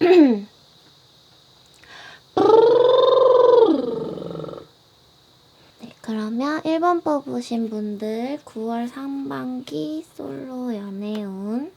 네, 그러면 1번 뽑으신 분들 9월 상반기 솔로 연애운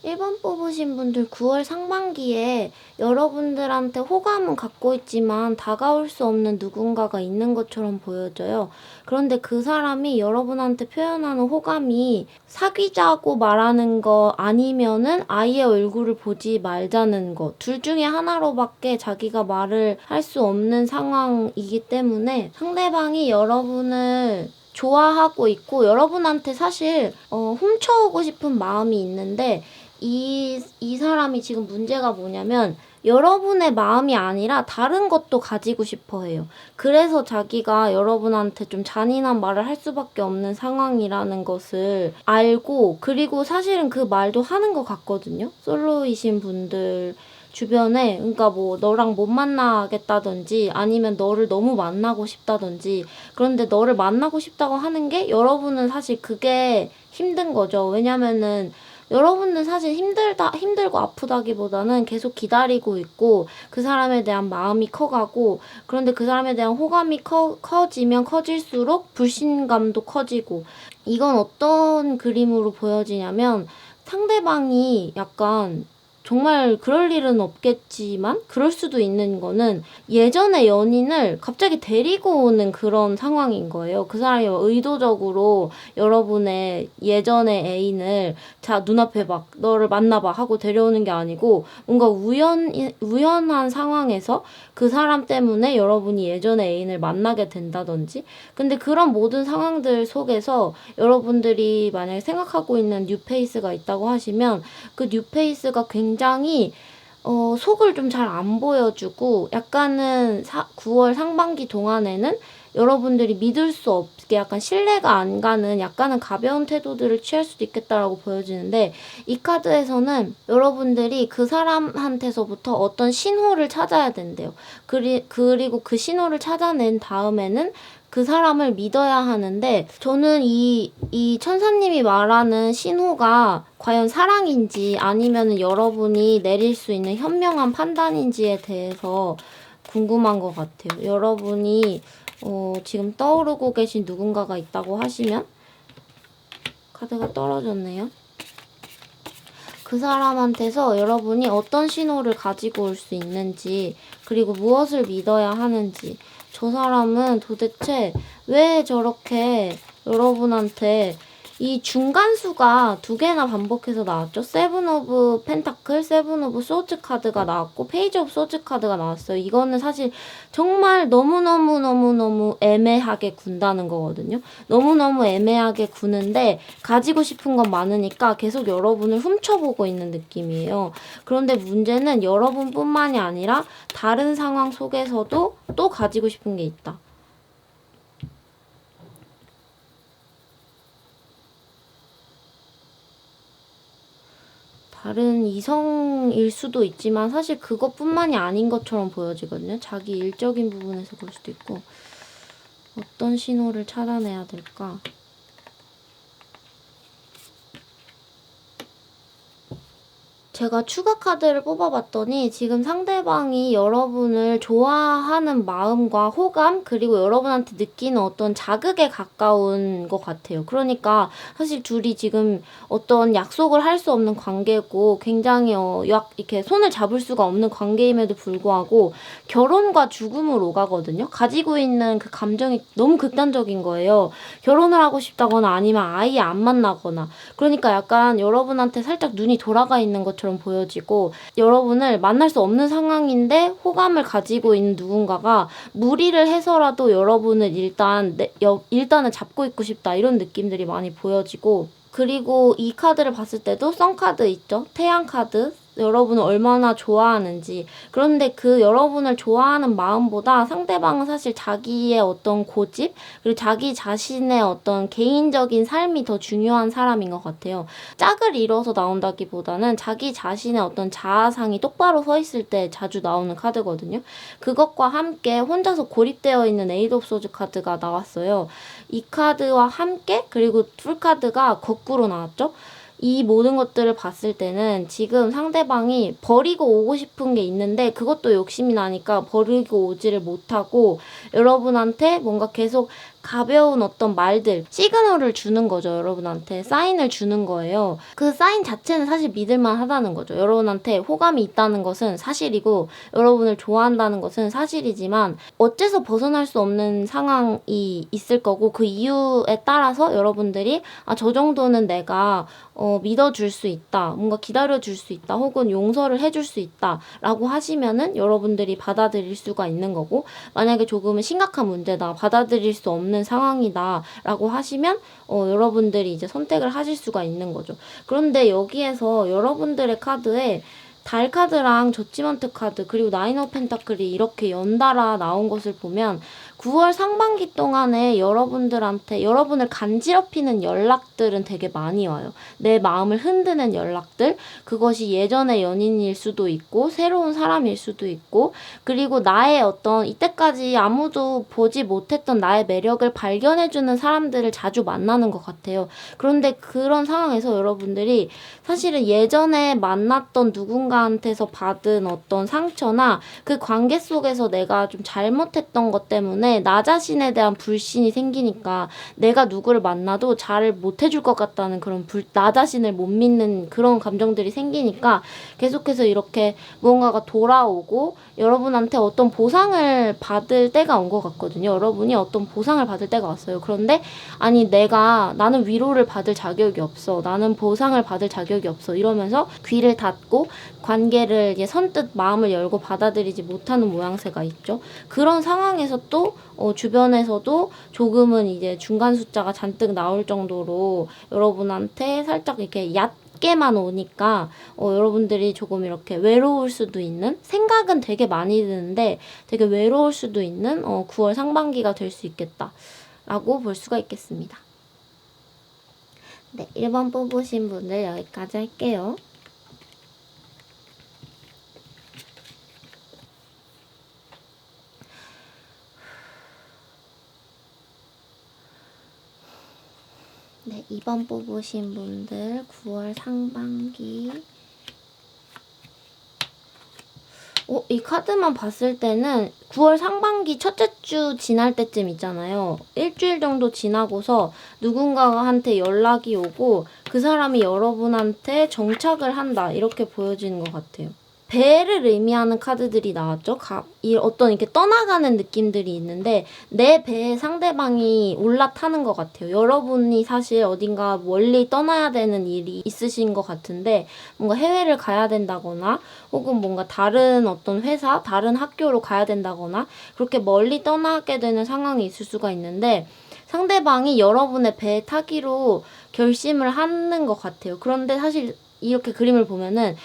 1번 뽑으신 분들 9월 상반기에 여러분들한테 호감은 갖고 있지만 다가올 수 없는 누군가가 있는 것처럼 보여져요. 그런데 그 사람이 여러분한테 표현하는 호감이 사귀자고 말하는 거 아니면은 아예 얼굴을 보지 말자는 거. 둘 중에 하나로밖에 자기가 말을 할 수 없는 상황이기 때문에 상대방이 여러분을 좋아하고 있고 여러분한테 사실 훔쳐오고 싶은 마음이 있는데 이 사람이 지금 문제가 뭐냐면 여러분의 마음이 아니라 다른 것도 가지고 싶어 해요. 그래서 자기가 여러분한테 좀 잔인한 말을 할 수밖에 없는 상황이라는 것을 알고 그리고 사실은 그 말도 하는 것 같거든요. 솔로이신 분들 주변에 그러니까 뭐 너랑 못 만나겠다든지 아니면 너를 너무 만나고 싶다든지 그런데 너를 만나고 싶다고 하는 게 여러분은 사실 그게 힘든 거죠. 왜냐면은 여러분은 사실 힘들고 아프다기보다는 계속 기다리고 있고 그 사람에 대한 마음이 커가고 그런데 그 사람에 대한 호감이 커지면 커질수록 불신감도 커지고 이건 어떤 그림으로 보여지냐면 상대방이 약간 정말 그럴 일은 없겠지만 그럴 수도 있는 거는 예전의 연인을 갑자기 데리고 오는 그런 상황인 거예요. 그 사람이 의도적으로 여러분의 예전의 애인을 자 눈앞에 막 너를 만나봐 하고 데려오는 게 아니고 뭔가 우연한 상황에서 그 사람 때문에 여러분이 예전의 애인을 만나게 된다든지 근데 그런 모든 상황들 속에서 여러분들이 만약에 생각하고 있는 뉴페이스가 있다고 하시면 그 뉴페이스가 굉장히 속을 좀 잘 안 보여주고 약간은 9월 상반기 동안에는 여러분들이 믿을 수 없게 약간 신뢰가 안 가는 약간은 가벼운 태도들을 취할 수도 있겠다라고 보여지는데 이 카드에서는 여러분들이 그 사람한테서부터 어떤 신호를 찾아야 된대요. 그리고 그 신호를 찾아낸 다음에는 그 사람을 믿어야 하는데 저는 이 천사님이 말하는 신호가 과연 사랑인지 아니면 여러분이 내릴 수 있는 현명한 판단인지에 대해서 궁금한 것 같아요. 여러분이 지금 떠오르고 계신 누군가가 있다고 하시면 카드가 떨어졌네요. 그 사람한테서 여러분이 어떤 신호를 가지고 올 수 있는지 그리고 무엇을 믿어야 하는지 저 사람은 도대체 왜 저렇게 여러분한테 이 중간수가 두 개나 반복해서 나왔죠. 세븐 오브 펜타클, 세븐 오브 소즈 카드가 나왔고 페이지 오브 소즈 카드가 나왔어요. 이거는 사실 정말 너무너무 애매하게 군다는 거거든요. 너무너무 애매하게 구는데 가지고 싶은 건 많으니까 계속 여러분을 훔쳐보고 있는 느낌이에요. 그런데 문제는 여러분뿐만이 아니라 다른 상황 속에서도 또 가지고 싶은 게 있다. 다른 이성일 수도 있지만 사실 그것뿐만이 아닌 것처럼 보여지거든요. 자기 일적인 부분에서 볼 수도 있고 어떤 신호를 찾아내야 될까? 제가 추가 카드를 뽑아봤더니 지금 상대방이 여러분을 좋아하는 마음과 호감 그리고 여러분한테 느끼는 어떤 자극에 가까운 것 같아요. 그러니까 사실 둘이 지금 어떤 약속을 할 수 없는 관계고 굉장히 이렇게 손을 잡을 수가 없는 관계임에도 불구하고 결혼과 죽음을 오가거든요. 가지고 있는 그 감정이 너무 극단적인 거예요. 결혼을 하고 싶다거나 아니면 아예 안 만나거나 그러니까 약간 여러분한테 살짝 눈이 돌아가 있는 것처럼 보여지고 여러분을 만날 수 없는 상황인데 호감을 가지고 있는 누군가가 무리를 해서라도 여러분을 일단은 잡고 있고 싶다 이런 느낌들이 많이 보여지고 그리고 이 카드를 봤을 때도 썬 카드 있죠? 태양 카드 여러분을 얼마나 좋아하는지. 그런데 그 여러분을 좋아하는 마음보다 상대방은 사실 자기의 어떤 고집, 그리고 자기 자신의 어떤 개인적인 삶이 더 중요한 사람인 것 같아요. 짝을 이뤄서 나온다기보다는 자기 자신의 어떤 자아상이 똑바로 서 있을 때 자주 나오는 카드거든요. 그것과 함께 혼자서 고립되어 있는 에이드 오브 소즈 카드가 나왔어요. 이 카드와 함께 그리고 풀카드가 거꾸로 나왔죠. 이 모든 것들을 봤을 때는 지금 상대방이 버리고 오고 싶은 게 있는데 그것도 욕심이 나니까 버리고 오지를 못하고 여러분한테 뭔가 계속 가벼운 어떤 말들, 시그널을 주는 거죠. 여러분한테 사인을 주는 거예요. 그 사인 자체는 사실 믿을만 하다는 거죠. 여러분한테 호감이 있다는 것은 사실이고 여러분을 좋아한다는 것은 사실이지만 어째서 벗어날 수 없는 상황이 있을 거고 그 이유에 따라서 여러분들이 저 정도는 내가 믿어줄 수 있다, 뭔가 기다려줄 수 있다, 혹은 용서를 해줄 수 있다 라고 하시면은 여러분들이 받아들일 수가 있는 거고, 만약에 조금은 심각한 문제다, 받아들일 수 없는 상황이다 라고 하시면 여러분들이 이제 선택을 하실 수가 있는 거죠. 그런데 여기에서 여러분들의 카드에 달 카드랑 저지먼트 카드 그리고 나인 오브 펜타클이 이렇게 연달아 나온 것을 보면 9월 상반기 동안에 여러분을 간지럽히는 연락들은 되게 많이 와요. 내 마음을 흔드는 연락들, 그것이 예전의 연인일 수도 있고 새로운 사람일 수도 있고, 그리고 나의 어떤 이때까지 아무도 보지 못했던 나의 매력을 발견해주는 사람들을 자주 만나는 것 같아요. 그런데 그런 상황에서 여러분들이 사실은 예전에 만났던 누군가한테서 받은 어떤 상처나 그 관계 속에서 내가 좀 잘못했던 것 때문에 나 자신에 대한 불신이 생기니까 내가 누구를 만나도 잘 못해줄 것 같다는 그런 나 자신을 못 믿는 그런 감정들이 생기니까 계속해서 이렇게 무언가가 돌아오고 여러분한테 어떤 보상을 받을 때가 온 것 같거든요. 여러분이 어떤 보상을 받을 때가 왔어요. 그런데 아니 나는 위로를 받을 자격이 없어, 나는 보상을 받을 자격이 없어 이러면서 귀를 닫고 관계를 이제 선뜻 마음을 열고 받아들이지 못하는 모양새가 있죠. 그런 상황에서 또 주변에서도 조금은 이제 중간 숫자가 잔뜩 나올 정도로 여러분한테 살짝 이렇게 얕게만 오니까 여러분들이 조금 이렇게 외로울 수도 있는, 생각은 되게 많이 드는데 되게 외로울 수도 있는 9월 상반기가 될 수 있겠다 라고 볼 수가 있겠습니다. 네, 1번 뽑으신 분들 여기까지 할게요. 네, 2번 뽑으신 분들 9월 상반기. 이 카드만 봤을 때는 9월 상반기 첫째 주 지날 때쯤 있잖아요. 일주일 정도 지나고서 누군가한테 연락이 오고 그 사람이 여러분한테 정착을 한다 이렇게 보여지는 것 같아요. 배를 의미하는 카드들이 나왔죠. 어떤 이렇게 떠나가는 느낌들이 있는데 내 배에 상대방이 올라타는 것 같아요. 여러분이 사실 어딘가 멀리 떠나야 되는 일이 있으신 것 같은데 뭔가 해외를 가야 된다거나 혹은 뭔가 다른 어떤 회사, 다른 학교로 가야 된다거나 그렇게 멀리 떠나게 되는 상황이 있을 수가 있는데 상대방이 여러분의 배에 타기로 결심을 하는 것 같아요. 그런데 사실 이렇게 그림을 보면은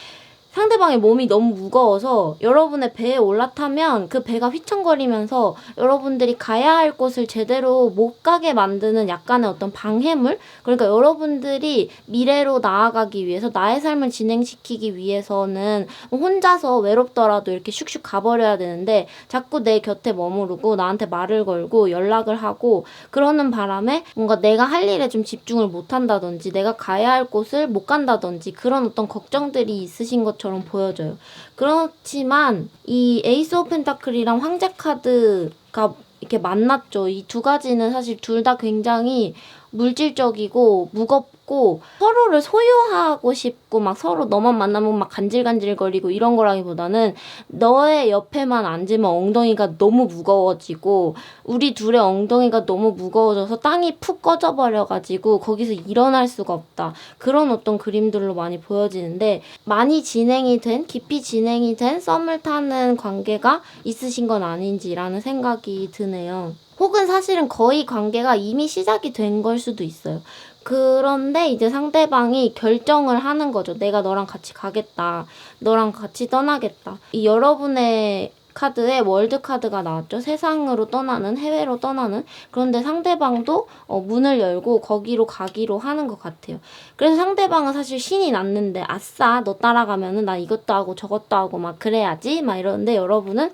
상대방의 몸이 너무 무거워서 여러분의 배에 올라타면 그 배가 휘청거리면서 여러분들이 가야 할 곳을 제대로 못 가게 만드는 약간의 어떤 방해물? 그러니까 여러분들이 미래로 나아가기 위해서 나의 삶을 진행시키기 위해서는 혼자서 외롭더라도 이렇게 슉슉 가버려야 되는데 자꾸 내 곁에 머무르고 나한테 말을 걸고 연락을 하고 그러는 바람에 뭔가 내가 할 일에 좀 집중을 못 한다든지 내가 가야 할 곳을 못 간다든지 그런 어떤 걱정들이 있으신 것처럼 보여져요. 그렇지만 이 에이스 오브 펜타클이랑 황제 카드가 이렇게 만났죠. 이 두 가지는 사실 둘 다 굉장히 물질적이고 무겁고 서로를 소유하고 싶고 막 서로 너만 만나면 막 간질간질거리고 이런 거라기보다는 너의 옆에만 앉으면 엉덩이가 너무 무거워지고 우리 둘의 엉덩이가 너무 무거워져서 땅이 푹 꺼져버려가지고 거기서 일어날 수가 없다. 그런 어떤 그림들로 많이 보여지는데 많이 깊이 진행이 된 썸을 타는 관계가 있으신 건 아닌지라는 생각이 드네요. 혹은 사실은 거의 관계가 이미 시작이 된 걸 수도 있어요. 그런데 이제 상대방이 결정을 하는 거죠. 내가 너랑 같이 가겠다. 너랑 같이 떠나겠다. 이 여러분의 카드에 월드 카드가 나왔죠. 세상으로 떠나는, 해외로 떠나는. 그런데 상대방도 문을 열고 거기로 가기로 하는 것 같아요. 그래서 상대방은 사실 신이 났는데 아싸 너 따라가면은 나 이것도 하고 저것도 하고 막 그래야지 막 이러는데 여러분은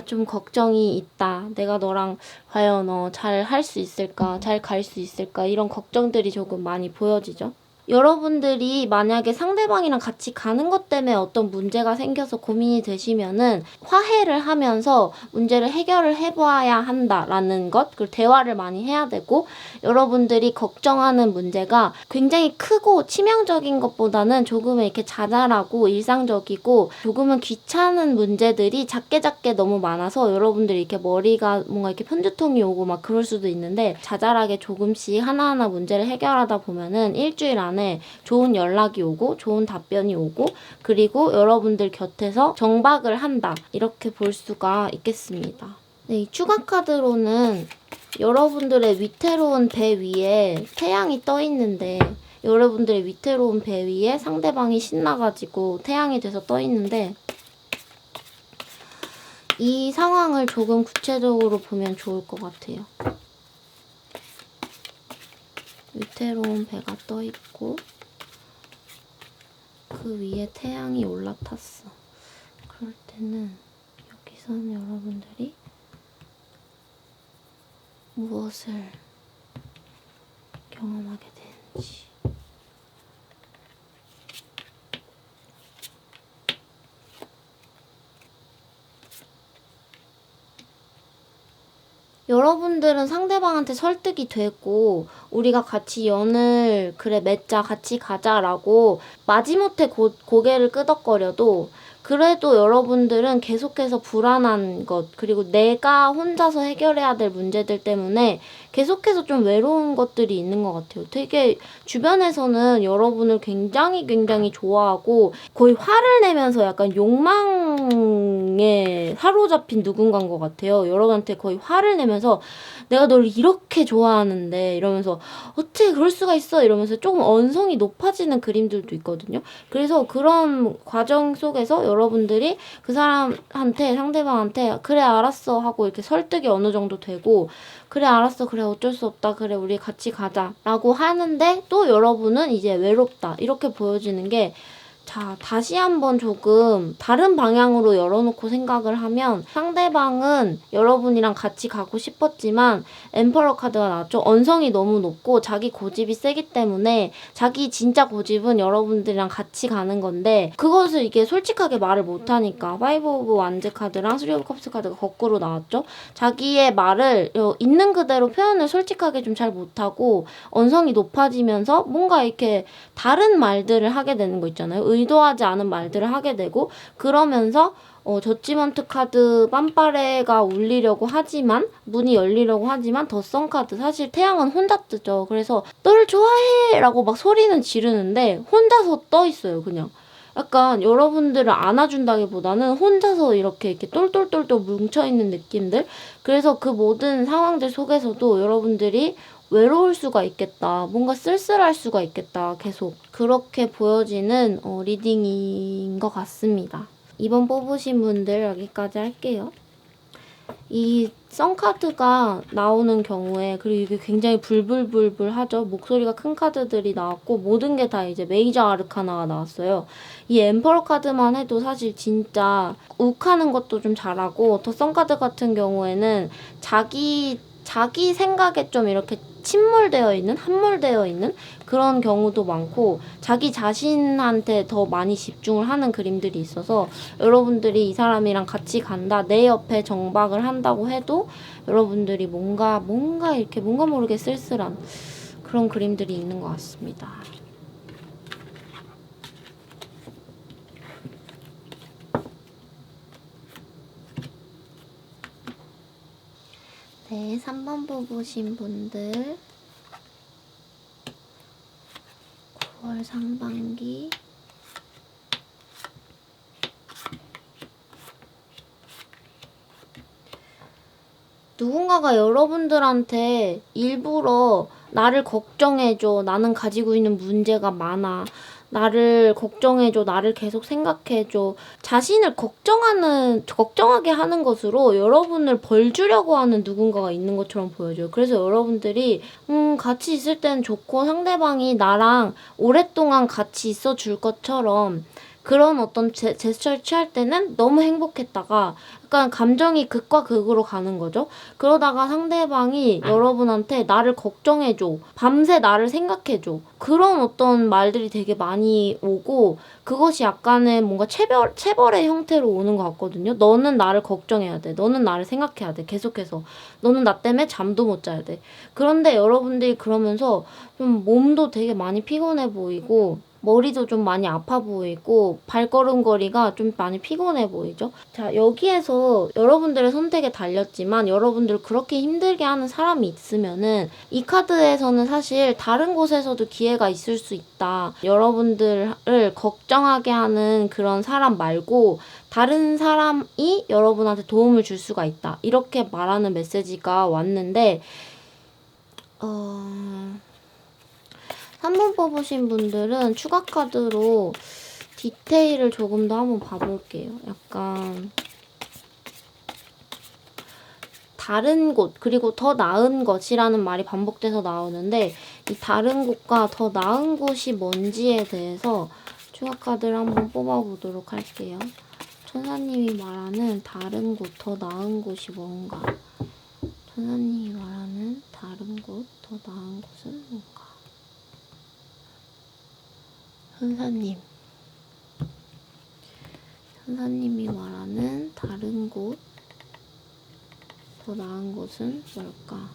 좀 걱정이 있다. 내가 너랑 과연 잘 할 수 있을까? 잘 갈 수 있을까? 이런 걱정들이 조금 많이 보여지죠. 여러분들이 만약에 상대방이랑 같이 가는 것 때문에 어떤 문제가 생겨서 고민이 되시면은 화해를 하면서 문제를 해결을 해봐야 한다라는 것, 그리고 대화를 많이 해야 되고, 여러분들이 걱정하는 문제가 굉장히 크고 치명적인 것보다는 조금은 이렇게 자잘하고 일상적이고 조금은 귀찮은 문제들이 작게 너무 많아서 여러분들이 이렇게 머리가 뭔가 이렇게 편두통이 오고 막 그럴 수도 있는데, 자잘하게 조금씩 하나하나 문제를 해결하다 보면은 일주일 안에 좋은 연락이 오고 좋은 답변이 오고, 그리고 여러분들 곁에서 정박을 한다, 이렇게 볼 수가 있겠습니다. 네, 이 추가 카드로는 여러분들의 위태로운 배 위에 태양이 떠 있는데, 여러분들의 위태로운 배 위에 상대방이 신나가지고 태양이 돼서 떠 있는데, 이 상황을 조금 구체적으로 보면 좋을 것 같아요. 위태로운 배가 떠 있고 그 위에 태양이 올라탔어. 그럴 때는 여기서는 여러분들이 무엇을 경험하게 되는지, 여러분들은 상대방한테 설득이 되고 우리가 같이 연을 그래 맺자, 같이 가자라고 마지못해 고개를 끄덕거려도, 그래도 여러분들은 계속해서 불안한 것, 그리고 내가 혼자서 해결해야 될 문제들 때문에 계속해서 좀 외로운 것들이 있는 것 같아요. 되게 주변에서는 여러분을 굉장히 좋아하고 거의 화를 내면서 약간 욕망에 사로잡힌 누군가인 것 같아요. 여러분한테 거의 화를 내면서 내가 널 이렇게 좋아하는데 이러면서 어떻게 그럴 수가 있어 이러면서 조금 언성이 높아지는 그림들도 있거든요. 그래서 그런 과정 속에서 여러분들이 그 사람한테, 상대방한테 그래 알았어 하고 이렇게 설득이 어느 정도 되고, 그래 알았어, 그래 어쩔 수 없다, 그래 우리 같이 가자 라고 하는데 또 여러분은 이제 외롭다, 이렇게 보여지는 게, 자, 다시 한번 조금 다른 방향으로 열어놓고 생각을 하면, 상대방은 여러분이랑 같이 가고 싶었지만 엠퍼러 카드가 나왔죠. 언성이 너무 높고 자기 고집이 세기 때문에 자기 진짜 고집은 여러분들이랑 같이 가는 건데, 그것을 이게 솔직하게 말을 못하니까 파이브 오브 완즈 카드랑 스리 오브 컵스 카드가 거꾸로 나왔죠. 자기의 말을 있는 그대로 표현을 솔직하게 좀 잘 못하고 언성이 높아지면서 뭔가 이렇게 다른 말들을 하게 되는 거 있잖아요. 의도하지 않은 말들을 하게 되고, 그러면서 저지먼트 카드 빰빠레가 울리려고 하지만, 문이 열리려고 하지만 더 선 카드, 사실 태양은 혼자 뜨죠. 그래서 널 좋아해 라고 막 소리는 지르는데 혼자서 떠 있어요. 그냥 약간 여러분들을 안아준다기보다는 혼자서 이렇게 똘똘똘똘 뭉쳐있는 느낌들. 그래서 그 모든 상황들 속에서도 여러분들이 외로울 수가 있겠다, 뭔가 쓸쓸할 수가 있겠다, 계속 그렇게 보여지는 리딩인 것 같습니다. 이번 뽑으신 분들 여기까지 할게요. 이 썬카드가 나오는 경우에, 그리고 이게 굉장히 불불불불 하죠. 목소리가 큰 카드들이 나왔고 모든 게 다 이제 메이저 아르카나가 나왔어요. 이 엠퍼러 카드만 해도 사실 진짜 욱하는 것도 좀 잘하고, 더 썬카드 같은 경우에는 자기 생각에 좀 이렇게 함몰되어 있는 그런 경우도 많고, 자기 자신한테 더 많이 집중을 하는 그림들이 있어서, 여러분들이 이 사람이랑 같이 간다, 내 옆에 정박을 한다고 해도 여러분들이 뭔가 이렇게 뭔가 모르게 쓸쓸한 그런 그림들이 있는 것 같습니다. 네, 3번 뽑으신 분들 9월 상반기 누군가가 여러분들한테 일부러 나를 걱정해줘. 나는 가지고 있는 문제가 많아. 나를 걱정해줘. 나를 계속 생각해줘. 자신을 걱정하게 하는 것으로 여러분을 벌 주려고 하는 누군가가 있는 것처럼 보여져요. 그래서 여러분들이, 같이 있을 때는 좋고 상대방이 나랑 오랫동안 같이 있어 줄 것처럼 그런 어떤 제스처를 취할 때는 너무 행복했다가 약간 감정이 극과 극으로 가는 거죠. 그러다가 상대방이 여러분한테 나를 걱정해줘. 밤새 나를 생각해줘. 그런 어떤 말들이 되게 많이 오고 그것이 약간의 뭔가 체벌의 형태로 오는 것 같거든요. 너는 나를 걱정해야 돼. 너는 나를 생각해야 돼. 계속해서. 너는 나 때문에 잠도 못 자야 돼. 그런데 여러분들이 그러면서 좀 몸도 되게 많이 피곤해 보이고 머리도 좀 많이 아파 보이고 발걸음거리가 좀 많이 피곤해 보이죠. 자, 여기에서 여러분들의 선택에 달렸지만 여러분들 그렇게 힘들게 하는 사람이 있으면은 이 카드에서는 사실 다른 곳에서도 기회가 있을 수 있다. 여러분들을 걱정하게 하는 그런 사람 말고 다른 사람이 여러분한테 도움을 줄 수가 있다. 이렇게 말하는 메시지가 왔는데 3번 뽑으신 분들은 추가 카드로 디테일을 조금 더 한번 봐볼게요. 약간 다른 곳 그리고 더 나은 것이라는 말이 반복돼서 나오는데 이 다른 곳과 더 나은 곳이 뭔지에 대해서 추가 카드를 한번 뽑아보도록 할게요. 천사님이 말하는 다른 곳, 더 나은 곳이 뭔가? 천사님이 말하는 다른 곳, 더 나은 곳은 뭔가? 천사님이 말하는 다른 곳, 더 나은 곳은 뭘까?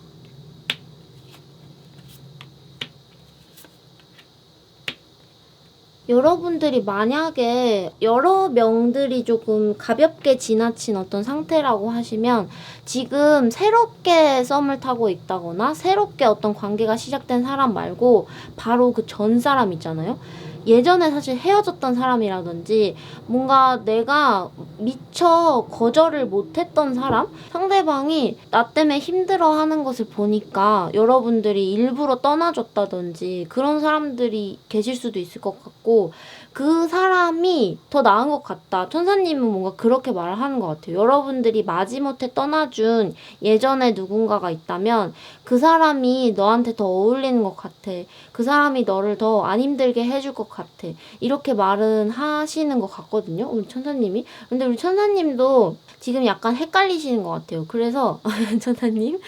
여러분들이 만약에 여러 명들이 조금 가볍게 지나친 어떤 상태라고 하시면 지금 새롭게 썸을 타고 있다거나 새롭게 어떤 관계가 시작된 사람 말고 바로 그 전 사람 있잖아요. 예전에 사실 헤어졌던 사람이라든지 뭔가 내가 미처 거절을 못했던 사람? 상대방이 나 때문에 힘들어하는 것을 보니까 여러분들이 일부러 떠나줬다든지 그런 사람들이 계실 수도 있을 것 같고 그 사람이 더 나은 것 같다. 천사님은 뭔가 그렇게 말을 하는 것 같아요. 여러분들이 마지못해 떠나준 예전에 누군가가 있다면 그 사람이 너한테 더 어울리는 것 같아. 그 사람이 너를 더 안 힘들게 해줄 것 같아. 이렇게 말은 하시는 것 같거든요. 우리 천사님이. 근데 우리 천사님도 지금 약간 헷갈리시는 것 같아요. 그래서 천사님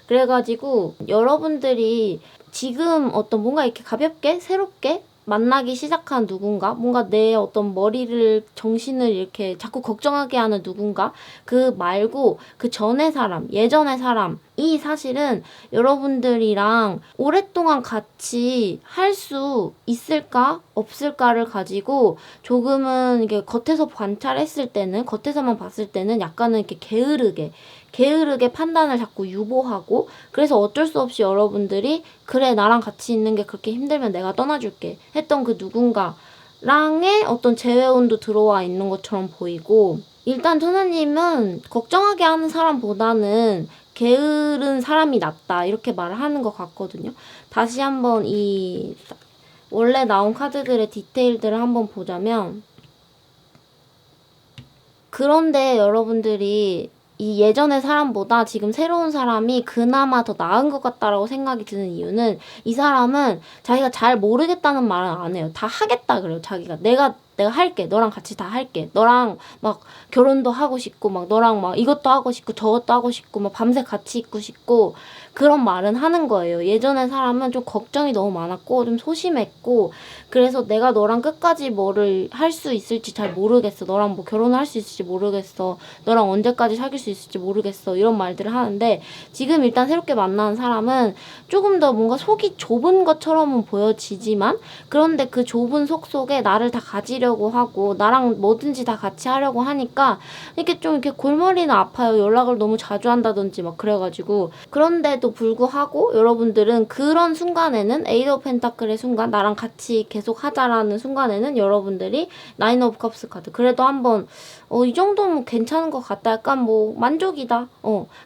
그래가지고 여러분들이 지금 어떤 뭔가 이렇게 가볍게 새롭게 만나기 시작한 누군가, 뭔가 내 어떤 머리를, 정신을 이렇게 자꾸 걱정하게 하는 누군가, 그 말고 그 전의 사람, 예전의 사람이 사실은 여러분들이랑 오랫동안 같이 할 수 있을까, 없을까를 가지고 조금은 이게 겉에서 관찰했을 때는, 겉에서만 봤을 때는 약간은 이렇게 게으르게 판단을 자꾸 유보하고 그래서 어쩔 수 없이 여러분들이 그래 나랑 같이 있는 게 그렇게 힘들면 내가 떠나줄게 했던 그 누군가랑의 어떤 재회운도 들어와 있는 것처럼 보이고 일단 천사님은 걱정하게 하는 사람보다는 게으른 사람이 낫다 이렇게 말을 하는 것 같거든요. 다시 한번 이 원래 나온 카드들의 디테일들을 한번 보자면 그런데 여러분들이 이 예전의 사람보다 지금 새로운 사람이 그나마 더 나은 것 같다라고 생각이 드는 이유는 이 사람은 자기가 잘 모르겠다는 말은 안 해요. 다 하겠다 그래요. 자기가 내가 할게. 너랑 같이 다 할게. 너랑 막 결혼도 하고 싶고 막 너랑 막 이것도 하고 싶고 저것도 하고 싶고 막 밤새 같이 있고 싶고 그런 말은 하는 거예요. 예전의 사람은 좀 걱정이 너무 많았고 좀 소심했고 그래서 내가 너랑 끝까지 뭐를 할 수 있을지 잘 모르겠어. 너랑 뭐 결혼을 할 수 있을지 모르겠어. 너랑 언제까지 사귈 수 있을지 모르겠어. 이런 말들을 하는데 지금 일단 새롭게 만나는 사람은 조금 더 뭔가 속이 좁은 것처럼은 보여지지만 그런데 그 좁은 속 속에 나를 다 가지려 하려고 하고 나랑 뭐든지 다 같이 하려고 하니까 이렇게 좀 이렇게 골머리는 아파요. 연락을 너무 자주 한다든지 막 그래가지고. 그런데도 불구하고 여러분들은 그런 순간에는 에이드 오브 펜타클의 순간, 나랑 같이 계속 하자라는 순간에는 여러분들이 나인 오브 컵스 카드, 그래도 한번 이 정도면 괜찮은 것 같다, 약간 뭐 만족이다.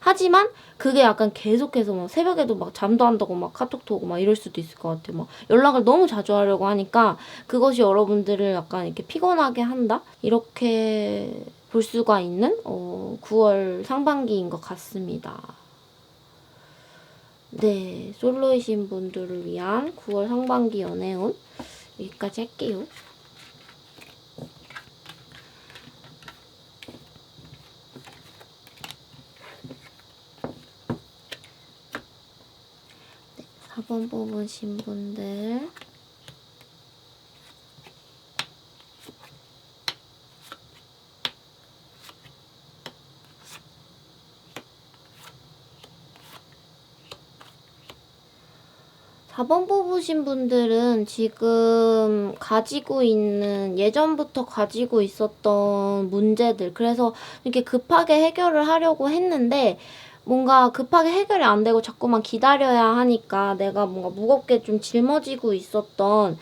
하지만 그게 약간 계속해서 막 새벽에도 막 잠도 안 자고 막 카톡도 오고 막 이럴 수도 있을 것 같아요. 막 연락을 너무 자주 하려고 하니까 그것이 여러분들을 약간 이렇게 피곤하게 한다? 이렇게 볼 수가 있는 9월 상반기인 것 같습니다. 네, 솔로이신 분들을 위한 9월 상반기 연애운 여기까지 할게요. 네, 4번 뽑으신 분들 4번 뽑으신 분들은 지금 가지고 있는, 예전부터 가지고 있었던 문제들, 그래서 이렇게 급하게 해결을 하려고 했는데 뭔가 급하게 해결이 안 되고 자꾸만 기다려야 하니까 내가 뭔가 무겁게 좀 짊어지고 있었던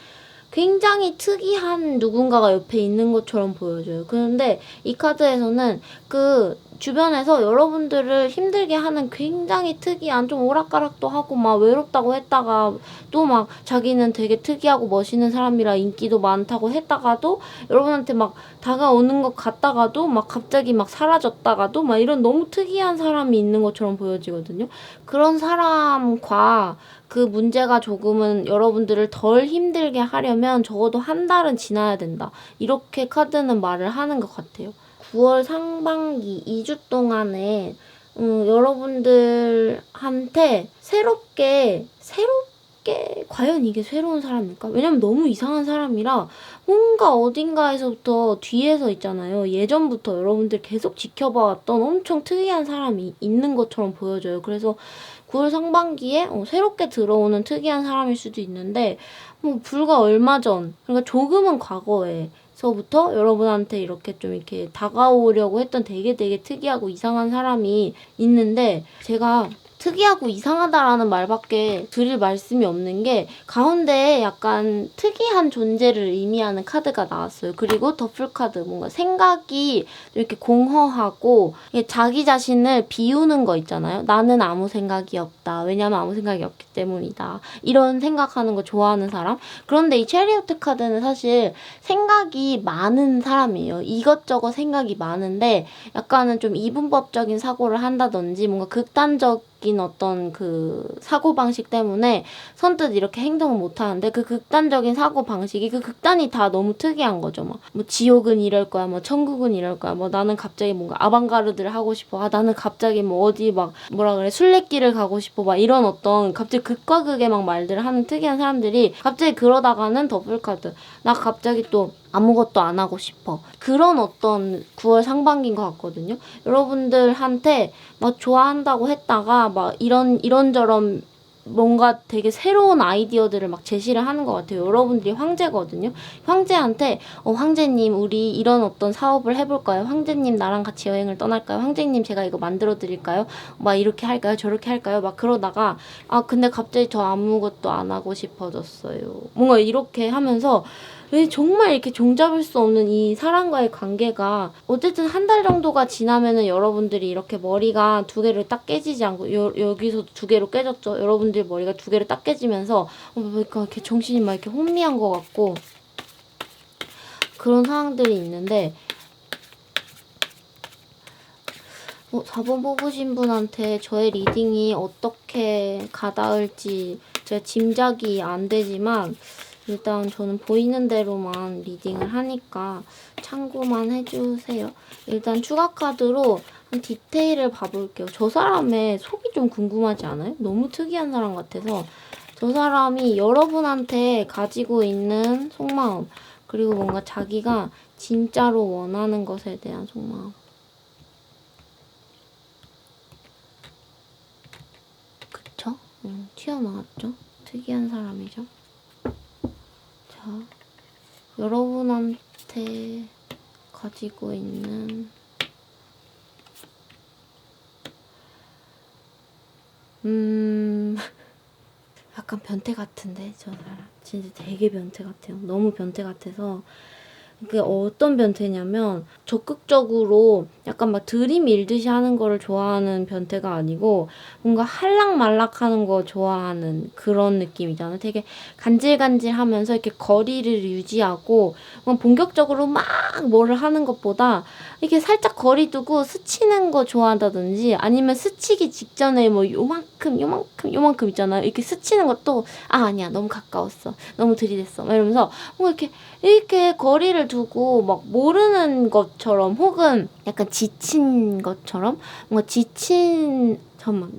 굉장히 특이한 누군가가 옆에 있는 것처럼 보여져요. 그런데 이 카드에서는 그 주변에서 여러분들을 힘들게 하는 굉장히 특이한, 좀 오락가락도 하고 막 외롭다고 했다가 또 막 자기는 되게 특이하고 멋있는 사람이라 인기도 많다고 했다가도 여러분한테 막 다가오는 것 같다가도 막 갑자기 막 사라졌다가도 막 이런 너무 특이한 사람이 있는 것처럼 보여지거든요. 그런 사람과 그 문제가 조금은 여러분들을 덜 힘들게 하려면 적어도 한 달은 지나야 된다, 이렇게 카드는 말을 하는 것 같아요. 9월 상반기 2주 동안에 여러분들한테 새롭게 과연 이게 새로운 사람일까? 왜냐면 너무 이상한 사람이라 뭔가 어딘가에서부터 뒤에서 있잖아요. 예전부터 여러분들 계속 지켜봐왔던 엄청 특이한 사람이 있는 것처럼 보여져요. 그래서 9월 상반기에 새롭게 들어오는 특이한 사람일 수도 있는데 뭐 불과 얼마 전, 그러니까 조금은 과거에서부터 여러분한테 이렇게 좀 이렇게 다가오려고 했던 되게 특이하고 이상한 사람이 있는데, 제가 특이하고 이상하다라는 말밖에 드릴 말씀이 없는 게 가운데에 약간 특이한 존재를 의미하는 카드가 나왔어요. 그리고 더플 카드, 뭔가 생각이 이렇게 공허하고 자기 자신을 비우는 거 있잖아요. 나는 아무 생각이 없다. 왜냐면 아무 생각이 없기 때문이다. 이런 생각하는 거 좋아하는 사람. 그런데 이 체리오트 카드는 사실 생각이 많은 사람이에요. 이것저것 생각이 많은데 약간은 좀 이분법적인 사고를 한다든지 뭔가 극단적 어떤 그 사고방식 때문에 선뜻 이렇게 행동을 못하는데, 그 극단적인 사고방식이, 그 극단이 다 너무 특이한 거죠. 막 뭐 지옥은 이럴 거야, 뭐 천국은 이럴 거야, 뭐 나는 갑자기 뭔가 아방가르드를 하고 싶어, 나는 갑자기 뭐 어디 막 뭐라 그래 순례길을 가고 싶어, 막 이런 어떤 갑자기 극과 극의 막 말들을 하는 특이한 사람들이 갑자기 그러다가는 더블카드, 나 갑자기 또 아무것도 안 하고 싶어, 그런 어떤 9월 상반기인 것 같거든요. 여러분들한테 막 좋아한다고 했다가 막 이런저런 뭔가 되게 새로운 아이디어들을 막 제시를 하는 것 같아요. 여러분들이 황제거든요. 황제한테 황제님 우리 이런 어떤 사업을 해볼까요? 황제님 나랑 같이 여행을 떠날까요? 황제님 제가 이거 만들어 드릴까요? 막 이렇게 할까요? 저렇게 할까요? 막 그러다가 근데 갑자기 저 아무것도 안 하고 싶어졌어요. 뭔가 이렇게 하면서 왜 정말 이렇게 종잡을 수 없는 이 사람과의 관계가 어쨌든 한 달 정도가 지나면은 여러분들이 이렇게 머리가 두 개로 딱 깨지지 않고 여기서 두 개로 깨졌죠. 여러분들 머리가 두 개로 딱 깨지면서 그러니까 이렇게 정신이 막 이렇게 혼미한 것 같고 그런 상황들이 있는데 4번 뽑으신 분한테 저의 리딩이 어떻게 가닿을지 제가 짐작이 안 되지만 일단 저는 보이는 대로만 리딩을 하니까 참고만 해주세요. 일단 추가 카드로 디테일을 봐볼게요. 저 사람의 속이 좀 궁금하지 않아요? 너무 특이한 사람 같아서 저 사람이 여러분한테 가지고 있는 속마음, 그리고 뭔가 자기가 진짜로 원하는 것에 대한 속마음. 그쵸? 튀어나왔죠? 특이한 사람이죠. 자, 여러분한테 여러분한테 가지고 있는 약간 변태 같은데 저 사람 진짜 되게 변태 같아요. 너무 변태 같아서. 그게 어떤 변태냐면 적극적으로 약간 막 들이밀듯이 하는 거를 좋아하는 변태가 아니고 뭔가 할락말락하는 거 좋아하는 그런 느낌이잖아요. 되게 간질간질하면서 이렇게 거리를 유지하고 본격적으로 막 뭐를 하는 것보다 이렇게 살짝 거리 두고 스치는 거 좋아한다든지 아니면 스치기 직전에 뭐 요만큼 있잖아요. 이렇게 스치는 것도 아니야 너무 가까웠어 너무 들이댔어 막 이러면서 뭔가 이렇게 거리를 두고 막 모르는 것처럼 혹은 약간 지친 것처럼 뭔가 잠깐만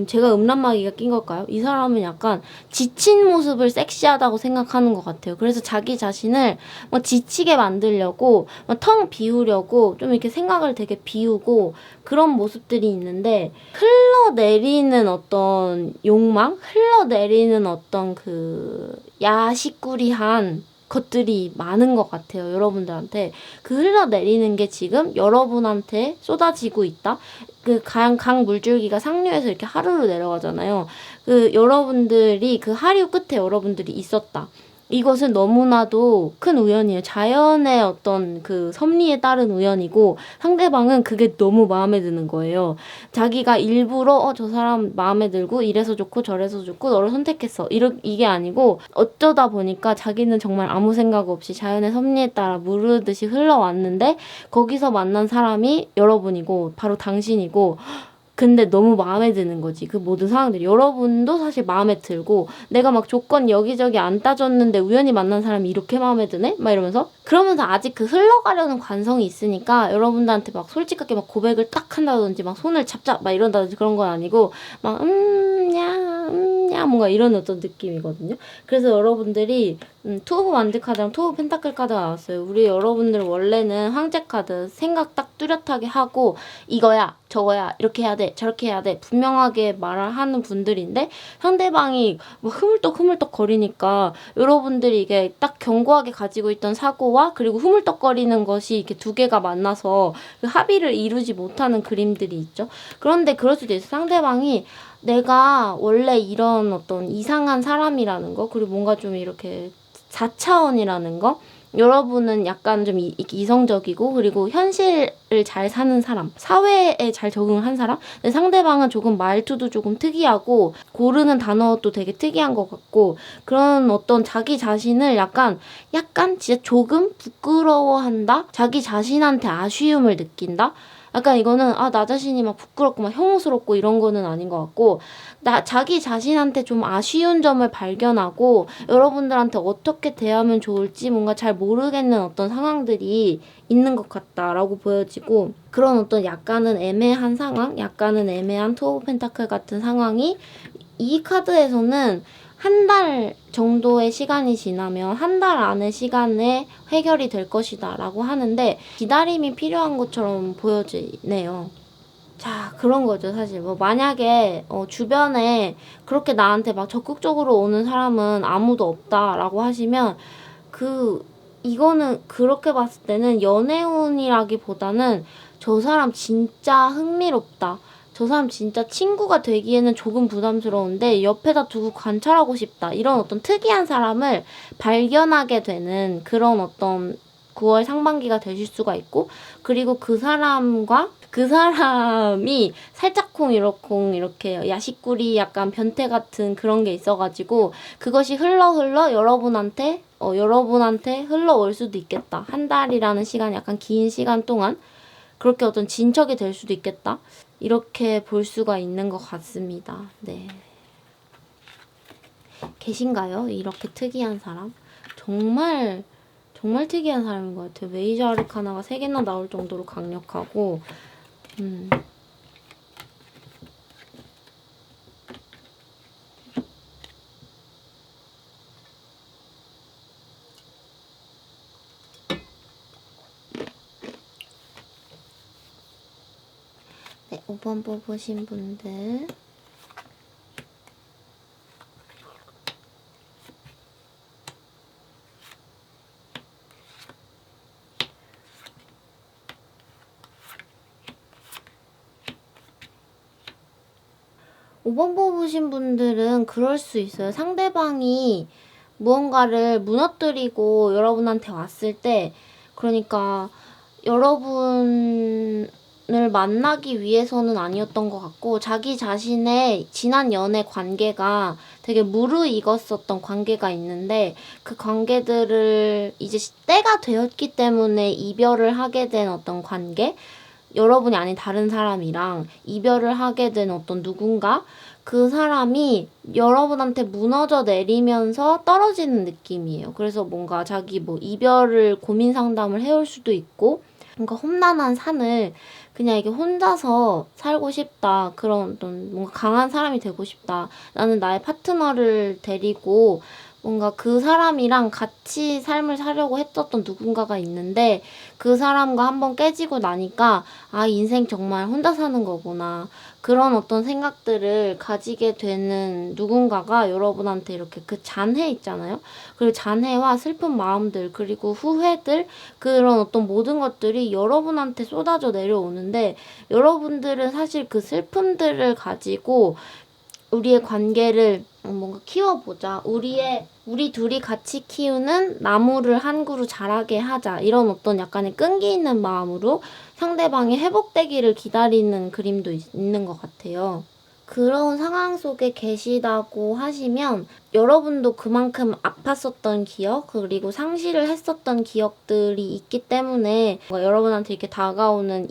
제가 음란마귀가 낀 걸까요? 이 사람은 약간 지친 모습을 섹시하다고 생각하는 것 같아요. 그래서 자기 자신을 뭐 지치게 만들려고 텅 비우려고 좀 이렇게 생각을 되게 비우고 그런 모습들이 있는데 흘러내리는 어떤 욕망? 흘러내리는 어떤 그 야식꾸리한 것들이 많은 것 같아요. 여러분들한테. 그 흘러내리는 게 지금 여러분한테 쏟아지고 있다. 그 강 물줄기가 상류에서 이렇게 하루로 내려가잖아요. 그 여러분들이 그 하류 끝에 여러분들이 있었다. 이것은 너무나도 큰 우연이에요. 자연의 어떤 그 섭리에 따른 우연이고 상대방은 그게 너무 마음에 드는 거예요. 자기가 일부러 저 사람 마음에 들고 이래서 좋고 저래서 좋고 너를 선택했어. 이게 아니고 어쩌다 보니까 자기는 정말 아무 생각 없이 자연의 섭리에 따라 무르듯이 흘러왔는데 거기서 만난 사람이 여러분이고 바로 당신이고 근데 너무 마음에 드는 거지. 그 모든 상황들이. 여러분도 사실 마음에 들고 내가 막 조건 여기저기 안 따졌는데 우연히 만난 사람이 이렇게 마음에 드네? 막 이러면서 그러면서 아직 그 흘러가려는 관성이 있으니까 여러분들한테 막 솔직하게 막 고백을 딱 한다든지 막 손을 잡자 막 이런다든지 그런 건 아니고 막 뭔가 이런 어떤 느낌이거든요. 그래서 여러분들이 투 오브 완드 카드랑 투 오브 펜타클 카드가 나왔어요. 우리 여러분들 원래는 황제 카드 생각 딱 뚜렷하게 하고 이거야 저거야 이렇게 해야 돼 저렇게 해야 돼 분명하게 말을 하는 분들인데 상대방이 뭐 흐물떡 거리니까 여러분들이 이게 딱 견고하게 가지고 있던 사고와 그리고 흐물떡거리는 것이 이렇게 두 개가 만나서 그 합의를 이루지 못하는 그림들이 있죠. 그런데 그럴 수도 있어. 상대방이 내가 원래 이런 어떤 이상한 사람이라는 거 그리고 뭔가 좀 이렇게 4차원이라는 거 여러분은 약간 좀 이성적이고 그리고 현실을 잘 사는 사람 사회에 잘 적응한 사람 근데 상대방은 조금 말투도 조금 특이하고 고르는 단어도 되게 특이한 것 같고 그런 어떤 자기 자신을 약간 진짜 조금 부끄러워한다 자기 자신한테 아쉬움을 느낀다 약간 이거는 나 자신이 막 부끄럽고 막 혐오스럽고 이런 거는 아닌 것 같고 자기 자신한테 좀 아쉬운 점을 발견하고 여러분들한테 어떻게 대하면 좋을지 뭔가 잘 모르겠는 어떤 상황들이 있는 것 같다라고 보여지고 그런 어떤 약간은 애매한 상황, 약간은 애매한 투 오브 펜타클 같은 상황이 이 카드에서는 한 달 정도의 시간이 지나면 한 달 안의 시간에 해결이 될 것이다 라고 하는데 기다림이 필요한 것처럼 보여지네요. 자, 그런 거죠, 사실. 뭐, 만약에, 주변에 그렇게 나한테 막 적극적으로 오는 사람은 아무도 없다라고 하시면, 이거는 그렇게 봤을 때는 연애운이라기보다는 저 사람 진짜 흥미롭다. 저 사람 진짜 친구가 되기에는 조금 부담스러운데 옆에다 두고 관찰하고 싶다. 이런 어떤 특이한 사람을 발견하게 되는 그런 어떤 9월 상반기가 되실 수가 있고, 그리고 그 사람이 살짝콩 이렇게 야식꾸리 약간 변태 같은 그런 게 있어가지고 그것이 흘러 여러분한테 흘러올 수도 있겠다. 한 달이라는 시간 약간 긴 시간 동안 그렇게 어떤 진척이 될 수도 있겠다. 이렇게 볼 수가 있는 것 같습니다. 네. 계신가요? 이렇게 특이한 사람? 정말 특이한 사람인 것 같아요. 메이저 아르카나가 3개나 나올 정도로 강력하고 네, 5번 뽑으신 분들 5번 뽑으신 분들은 그럴 수 있어요. 상대방이 무언가를 무너뜨리고 여러분한테 왔을 때, 그러니까 여러분을 만나기 위해서는 아니었던 것 같고, 자기 자신의 지난 연애 관계가 되게 무르익었었던 관계가 있는데, 그 관계들을 이제 때가 되었기 때문에 이별을 하게 된 어떤 관계, 여러분이 아닌 다른 사람이랑 이별을 하게 된 어떤 누군가, 그 사람이 여러분한테 무너져 내리면서 떨어지는 느낌이에요. 그래서 뭔가 자기 뭐 이별을 고민 상담을 해올 수도 있고, 뭔가 험난한 산을 그냥 이게 혼자서 살고 싶다. 그런 어떤 뭔가 강한 사람이 되고 싶다. 나는 나의 파트너를 데리고 뭔가 그 사람이랑 같이 삶을 살려고 했었던 누군가가 있는데, 그 사람과 한번 깨지고 나니까 아, 인생 정말 혼자 사는 거구나. 그런 어떤 생각들을 가지게 되는 누군가가 여러분한테 이렇게 그 잔해 있잖아요. 그리고 잔해와 슬픈 마음들, 그리고 후회들, 그런 어떤 모든 것들이 여러분한테 쏟아져 내려오는데, 여러분들은 사실 그 슬픔들을 가지고 우리의 관계를 뭔가 키워보자. 우리 둘이 같이 키우는 나무를 한 그루 자라게 하자. 이런 어떤 약간의 끈기 있는 마음으로 상대방이 회복되기를 기다리는 그림도 있는 것 같아요. 그런 상황 속에 계시다고 하시면 여러분도 그만큼 아팠었던 기억, 그리고 상실을 했었던 기억들이 있기 때문에 뭔가 여러분한테 이렇게 다가오는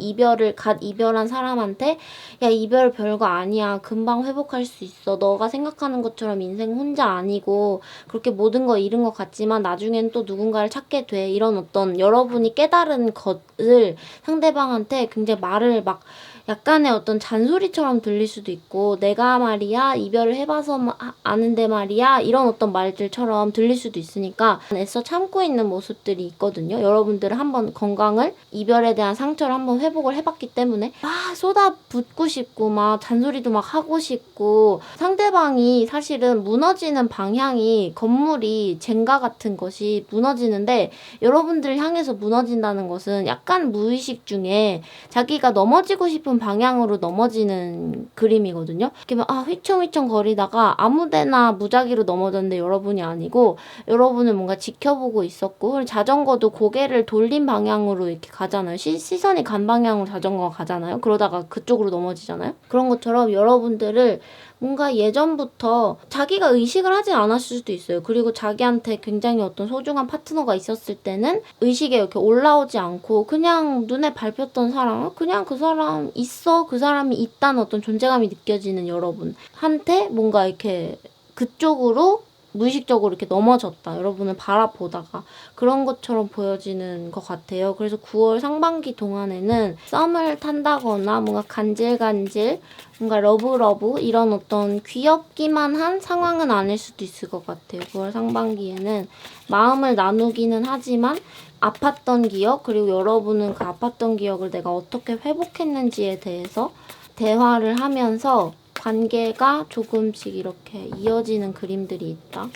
갓 이별한 사람한테 야, 이별 별거 아니야. 금방 회복할 수 있어. 너가 생각하는 것처럼 인생 혼자 아니고 그렇게 모든 거 잃은 것 같지만 나중엔 또 누군가를 찾게 돼. 이런 어떤 여러분이 깨달은 것을 상대방한테 굉장히 말을 막 약간의 어떤 잔소리처럼 들릴 수도 있고, 내가 말이야 이별을 해봐서 아는데 말이야 이런 어떤 말들처럼 들릴 수도 있으니까 애써 참고 있는 모습들이 있거든요. 여러분들은 한번 건강을, 이별에 대한 상처를 한번 회복을 해봤기 때문에 막 쏟아붓고 싶고 막 잔소리도 막 하고 싶고, 상대방이 사실은 무너지는 방향이 건물이 젠가 같은 것이 무너지는데, 여러분들을 향해서 무너진다는 것은 약간 무의식 중에 자기가 넘어지고 싶은 방향으로 넘어지는 그림이거든요. 이렇게 막 휘청휘청 거리다가 아무데나 무작위로 넘어졌는데 여러분이 아니고, 여러분을 뭔가 지켜보고 있었고, 자전거도 고개를 돌린 방향으로 이렇게 가잖아요. 시선이 간 방향으로 자전거가 가잖아요. 그러다가 그쪽으로 넘어지잖아요. 그런 것처럼 여러분들을 뭔가 예전부터 자기가 의식을 하진 않았을 수도 있어요. 그리고 자기한테 굉장히 어떤 소중한 파트너가 있었을 때는 의식에 이렇게 올라오지 않고 그냥 눈에 밟혔던 사람, 그냥 그 사람 있어, 그 사람이 있다는 어떤 존재감이 느껴지는 여러분한테 뭔가 이렇게 그쪽으로 무의식적으로 이렇게 넘어졌다. 여러분을 바라보다가 그런 것처럼 보여지는 것 같아요. 그래서 9월 상반기 동안에는 썸을 탄다거나 뭔가 간질간질, 뭔가 러브러브 이런 어떤 귀엽기만 한 상황은 아닐 수도 있을 것 같아요. 9월 상반기에는 마음을 나누기는 하지만 아팠던 기억, 그리고 여러분은 그 아팠던 기억을 내가 어떻게 회복했는지에 대해서 대화를 하면서 관계가 조금씩 이렇게 이어지는 그림들이 있다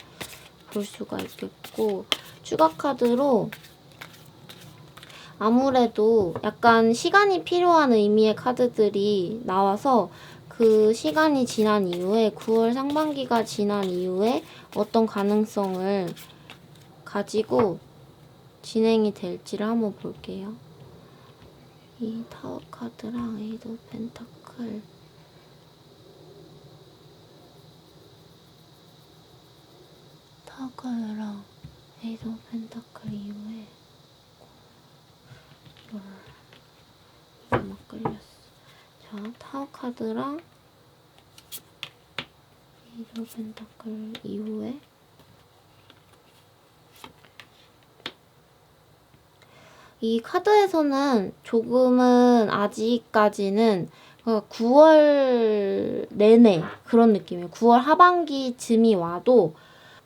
볼 수가 있겠고, 추가 카드로 아무래도 약간 시간이 필요한 의미의 카드들이 나와서 그 시간이 지난 이후에, 9월 상반기가 지난 이후에 어떤 가능성을 가지고 진행이 될지를 한번 볼게요. 이 타워 카드랑 에이드 오브 펜타클, 타워 카드랑 에이드 오브 펜타클 이후에 이게 막 끌렸어. 자, 타워 카드랑 에이드 오브 펜타클 이후에 이 카드에서는 조금은 아직까지는 9월 내내 그런 느낌이에요. 9월 하반기쯤이 와도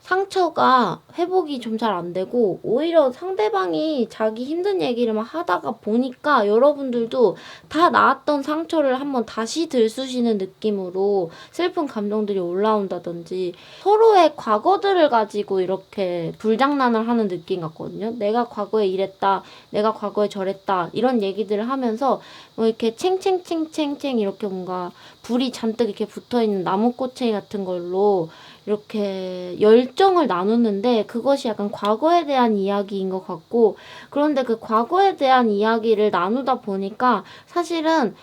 상처가 회복이 좀 잘 안 되고 오히려 상대방이 자기 힘든 얘기를 막 하다가 보니까 여러분들도 다 나았던 상처를 한번 다시 들쑤시는 느낌으로 슬픈 감정들이 올라온다든지 서로의 과거들을 가지고 이렇게 불장난을 하는 느낌 같거든요. 내가 과거에 이랬다, 내가 과거에 저랬다 이런 얘기들을 하면서 뭐 이렇게 챙챙챙챙챙 이렇게 뭔가 불이 잔뜩 이렇게 붙어있는 나무꼬챙이 같은 걸로 이렇게 열정을 나누는데 그것이 약간 과거에 대한 이야기인 것 같고, 그런데 그 과거에 대한 이야기를 나누다 보니까 사실은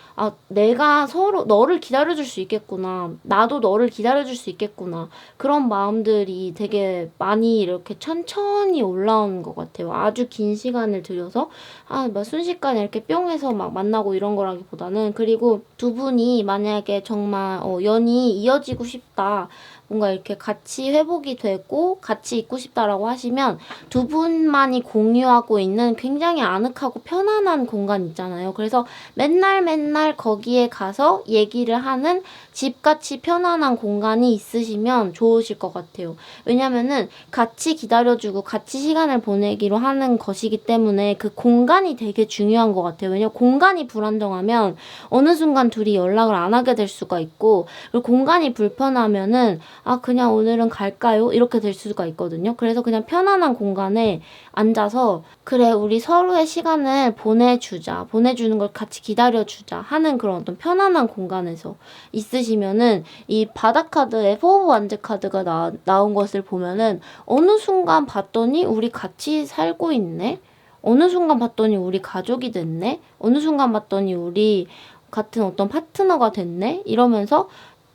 내가 서로 너를 기다려줄 수 있겠구나, 나도 너를 기다려줄 수 있겠구나, 그런 마음들이 되게 많이 이렇게 천천히 올라오는 것 같아요. 아주 긴 시간을 들여서 막 순식간에 이렇게 뿅 해서 막 만나고 이런 거라기보다는. 그리고 두 분이 만약에 정말 연이 이어지고 싶다, 뭔가 이렇게 같이 회복이 되고 같이 있고 싶다라고 하시면 두 분만이 공유하고 있는 굉장히 아늑하고 편안한 공간 있잖아요. 그래서 맨날 거기에 가서 얘기를 하는 집같이 편안한 공간이 있으시면 좋으실 것 같아요. 왜냐면은 같이 기다려주고 같이 시간을 보내기로 하는 것이기 때문에 그 공간이 되게 중요한 것 같아요. 왜냐면 공간이 불안정하면 어느 순간 둘이 연락을 안 하게 될 수가 있고, 그리고 공간이 불편하면은 그냥 오늘은 갈까요? 이렇게 될 수가 있거든요. 그래서 그냥 편안한 공간에 앉아서 그래, 우리 서로의 시간을 보내주는 걸 같이 기다려주자 하는 그런 어떤 편안한 공간에서 있으시면은 이 바닥 카드에 포 오브 완즈 카드가 나온 것을 보면은 어느 순간 봤더니 우리 같이 살고 있네? 어느 순간 봤더니 우리 가족이 됐네? 어느 순간 봤더니 우리 같은 어떤 파트너가 됐네? 이러면서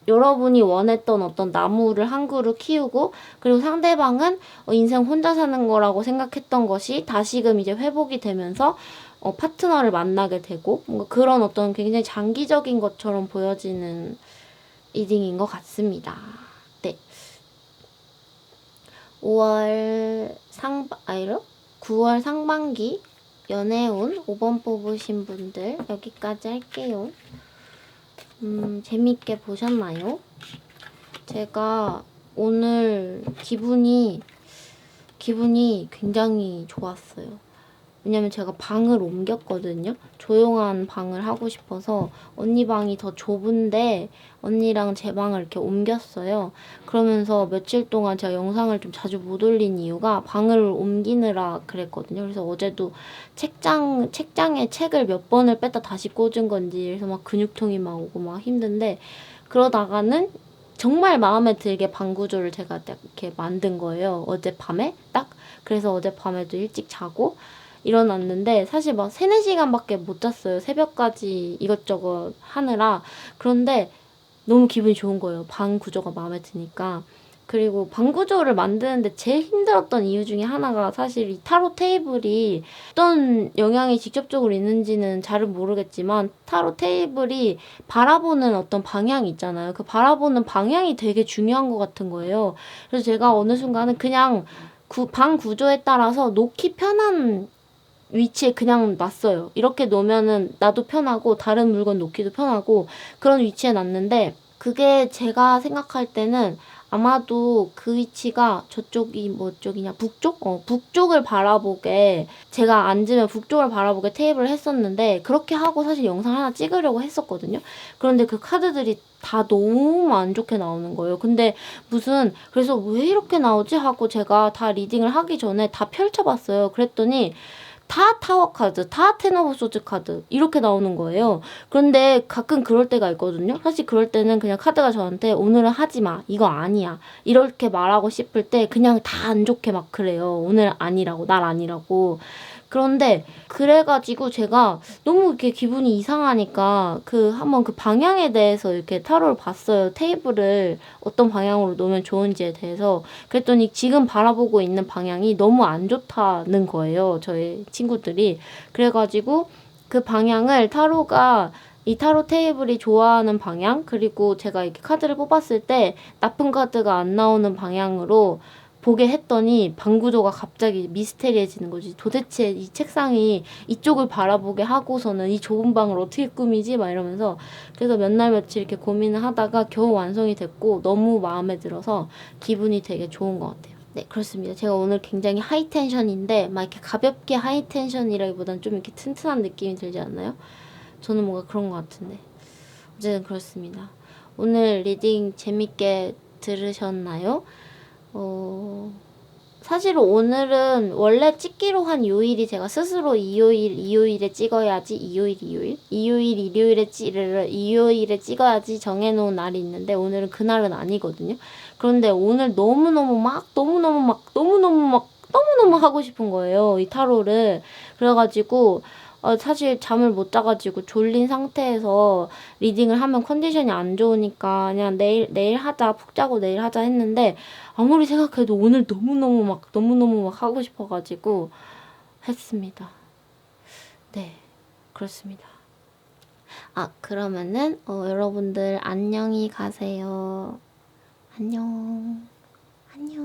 여러분이 원했던 어떤 나무를 한 그루 키우고, 그리고 상대방은 인생 혼자 사는 거라고 생각했던 것이 다시금 이제 회복이 되면서 파트너를 만나게 되고, 뭔가 그런 어떤 굉장히 장기적인 것처럼 보여지는 리딩인 것 같습니다. 네. 9월 상반기 연애운 5번 뽑으신 분들 여기까지 할게요. 재밌게 보셨나요? 제가 오늘 기분이 굉장히 좋았어요. 왜냐면 제가 방을 옮겼거든요. 조용한 방을 하고 싶어서 언니 방이 더 좁은데 언니랑 제 방을 이렇게 옮겼어요. 그러면서 며칠 동안 제가 영상을 좀 자주 못 올린 이유가 방을 옮기느라 그랬거든요. 그래서 어제도 책장에 책을 몇 번을 뺐다 다시 꽂은 건지 그래서 막 근육통이 막 오고 막 힘든데, 그러다가는 정말 마음에 들게 방 구조를 제가 딱 이렇게 만든 거예요. 어젯밤에 딱. 그래서 어젯밤에도 일찍 자고 일어났는데 사실 막 3-4시간밖에 못 잤어요. 새벽까지 이것저것 하느라. 그런데 너무 기분이 좋은 거예요. 방 구조가 마음에 드니까. 그리고 방 구조를 만드는데 제일 힘들었던 이유 중에 하나가 사실 이 타로 테이블이 어떤 영향이 직접적으로 있는지는 잘은 모르겠지만 타로 테이블이 바라보는 어떤 방향이 있잖아요. 그 바라보는 방향이 되게 중요한 것 같은 거예요. 그래서 제가 어느 순간은 그냥 방 구조에 따라서 놓기 편한 위치에 그냥 놨어요. 이렇게 놓으면은 나도 편하고 다른 물건 놓기도 편하고 그런 위치에 놨는데, 그게 제가 생각할 때는 아마도 그 위치가 저쪽이 뭐 쪽이냐, 북쪽? 북쪽을 바라보게, 제가 앉으면 북쪽을 바라보게 테이블을 했었는데 그렇게 하고 사실 영상 하나 찍으려고 했었거든요. 그런데 그 카드들이 다 너무 안 좋게 나오는 거예요. 근데 그래서 왜 이렇게 나오지 하고 제가 다 리딩을 하기 전에 다 펼쳐봤어요. 그랬더니 다 타워 카드, 다 텐 오브 소즈 카드 이렇게 나오는 거예요. 그런데 가끔 그럴 때가 있거든요. 사실 그럴 때는 그냥 카드가 저한테 오늘은 하지 마, 이거 아니야, 이렇게 말하고 싶을 때 그냥 다 안 좋게 막 그래요. 오늘 아니라고, 날 아니라고. 그런데 그래가지고 제가 너무 이렇게 기분이 이상하니까 한번 그 방향에 대해서 이렇게 타로를 봤어요. 테이블을 어떤 방향으로 놓으면 좋은지에 대해서. 그랬더니 지금 바라보고 있는 방향이 너무 안 좋다는 거예요, 저희 친구들이. 그래가지고 그 방향을 이 타로 테이블이 좋아하는 방향, 그리고 제가 이렇게 카드를 뽑았을 때 나쁜 카드가 안 나오는 방향으로 보게 했더니 방 구조가 갑자기 미스테리해지는 거지. 도대체 이 책상이 이쪽을 바라보게 하고서는 이 좁은 방을 어떻게 꾸미지? 막 이러면서. 그래서 몇 날 며칠 이렇게 고민을 하다가 겨우 완성이 됐고 너무 마음에 들어서 기분이 되게 좋은 것 같아요. 네, 그렇습니다. 제가 오늘 굉장히 하이텐션인데 막 이렇게 가볍게 하이텐션이라기보단 좀 이렇게 튼튼한 느낌이 들지 않나요? 저는 뭔가 그런 것 같은데. 어쨌든 그렇습니다. 오늘 리딩 재밌게 들으셨나요? 사실 오늘은 원래 찍기로 한 요일이 제가 스스로 이요일에 찍어야지, 일요일에 찍어야지 정해놓은 날이 있는데 오늘은 그날은 아니거든요. 그런데 오늘 너무너무 하고 싶은 거예요, 이 타로를. 그래가지고 사실 잠을 못 자가지고 졸린 상태에서 리딩을 하면 컨디션이 안 좋으니까 그냥 내일 하자, 푹 자고 내일 하자 했는데 아무리 생각해도 오늘 너무너무 막 하고 싶어가지고 했습니다. 네, 그렇습니다. 그러면은 여러분들 안녕히 가세요. 안녕. 안녕.